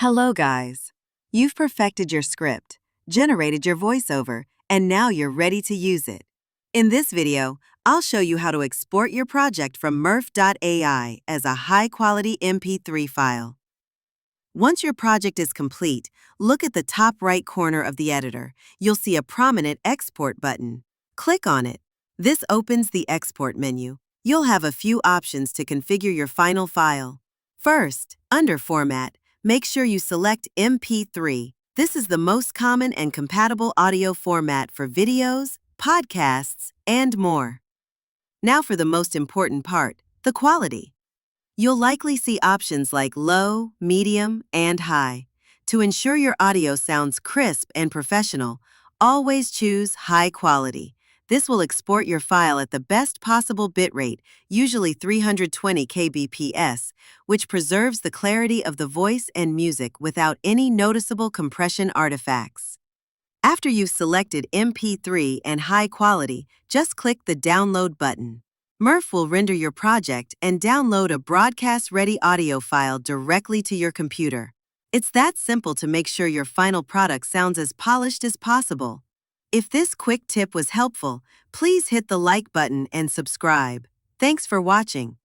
Hello, guys. You've perfected your script, generated your voiceover, and now you're ready to use it. In this video, I'll show you how to export your project from Murf.ai as a high-quality MP3 file. Once your project is complete, look at the top right corner of the editor. You'll see a prominent Export button. Click on it. This opens the Export menu. You'll have a few options to configure your final file. First, under Format, make sure you select MP3. This is the most common and compatible audio format for videos, podcasts, and more. Now for the most important part, the quality. You'll likely see options like low, medium, and high. To ensure your audio sounds crisp and professional, always choose high quality. This will export your file at the best possible bitrate, usually 320 kbps, which preserves the clarity of the voice and music without any noticeable compression artifacts. After you've selected MP3 and high quality, just click the Download button. Murf will render your project and download a broadcast-ready audio file directly to your computer. It's that simple to make sure your final product sounds as polished as possible. If this quick tip was helpful, please hit the like button and subscribe. Thanks for watching.